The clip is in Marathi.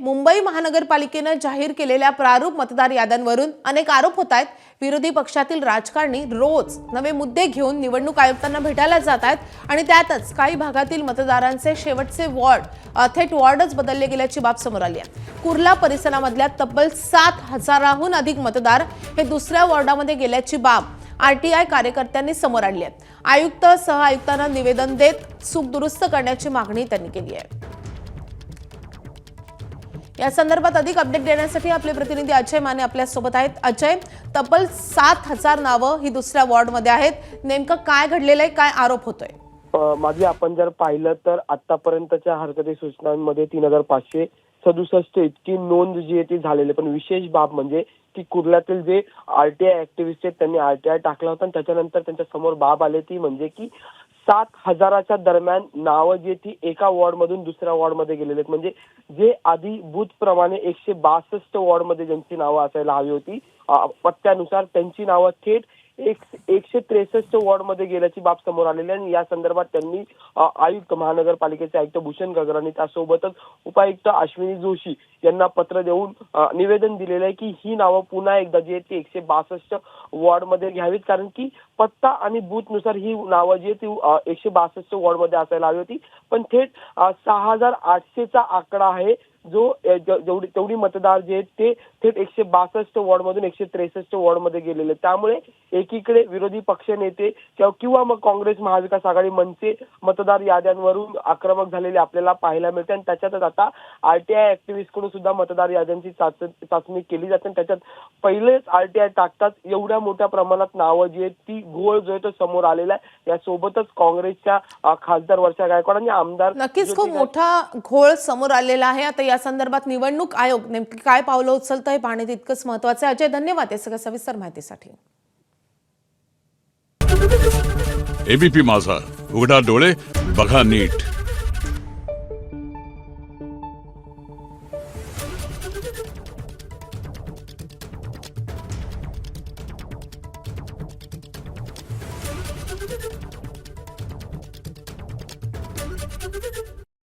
मुंबई महानगरपालिकेने जाहीर केलेल्या प्रारूप मतदार याद्यांवरून अनेक आरोप होत आहेत। विरोधी पक्षातील राजकारणी रोज नवे मुद्दे घेऊन निवडणूक आयुक्तांना भेटायला जात आहेत आणि त्यातच काही भागातील मतदारांचे शेवटचे वॉर्ड थेट वॉर्डच बदलले गेल्याची बाब समोर आली आहे। कुर्ला परिसरामधल्या तब्बल 7,000हून अधिक मतदार हे दुसऱ्या वॉर्डामध्ये गेल्याची बाब आरटीआय कार्यकर्त्यांनी समोर आणली आहे। आयुक्त सह आयुक्तांना निवेदन देत चूक दुरुस्त करण्याची मागणी त्यांनी केली आहे। या संदर्भात अधिक अपडेट देण्यासाठी आपले प्रतिनिधी अजय माने आपल्या सोबत आहेत। अजय, तब्बल 7,000 नावं ही दुसऱ्या वॉर्डमध्ये आहेत, नेमकं काय घडलेलं आहे, काय आरोप होतोय? माझी आपण जर पाहिलं तर आतापर्यंतच्या हरकती सूचनांमध्ये 3,567 इतकी नोंद जी आहे ती झालेली, पण विशेष बाब म्हणजे की कुर्ल्यातील जे आरटीआय ऍक्टिव्हिस्ट आहेत त्यांनी आरटीआय टाकला होता आणि त्याच्यानंतर त्यांच्या समोर बाब आली ती म्हणजे की 7,000च्या दरम्यान नावं जी ती एका वॉर्डमधून दुसऱ्या वॉर्डमध्ये गेलेले आहेत। म्हणजे जे आधी बूथ प्रमाणे 162 वॉर्डमध्ये ज्यांची नावं असायला हवी होती पत्त्यानुसार त्यांची नावं थेट 163 वॉर्डमध्ये गेल्याची बाब समोर आलेली आहे। आणि या संदर्भात त्यांनी आयुक्त महानगरपालिकेचे आयुक्त भूषण गगन आणि त्यासोबतच उपायुक्त अश्विनी जोशी यांना पत्र देऊन निवेदन दिलेलं आहे की ही नावं पुन्हा एकदा जी आहेत ती 162 वॉर्डमध्ये घ्यावीत, कारण की पत्ता आणि बूथनुसार ही नावं जी ती 162 वॉर्डमध्ये असायला हवी होती, पण थेट 6,800चा आकडा आहे जो तेवढी मतदार जे आहेत ते थेट 162 वॉर्डमधून 163 वॉर्डमध्ये गेलेले। त्यामुळे एकीकडे विरोधी पक्ष नेते किंवा मग काँग्रेस, महाविकास आघाडी, मनसे मतदार याद्यांवरून आक्रमक झालेले आपल्याला पाहायला मिळते आणि त्याच्यातच आता आरटीआय ऍक्टिव्हिस्ट कडून सुद्धा मतदार याद्यांची चाचणी केली जाते। त्याच्यात पहिलेच आरटीआय टाकतात एवढ्या मोठ्या प्रमाणात नावं जी आहेत ती घोळ जो आहे तो समोर आलेला आहे। यासोबतच काँग्रेसच्या खासदार वर्षा गायकवाड आणि आमदार नक्कीच खूप मोठा घोळ समोर आलेला आहे। आता या संदर्भात निवडणूक आयोग नेमकी काय पावलं उचलतं हे पाहणे तितकंच महत्त्वाचं आहे। अजय, धन्यवाद या सगळ्या सविस्तर माहितीसाठी। एबीपी माझा, उघडा डोळे बघा नीट।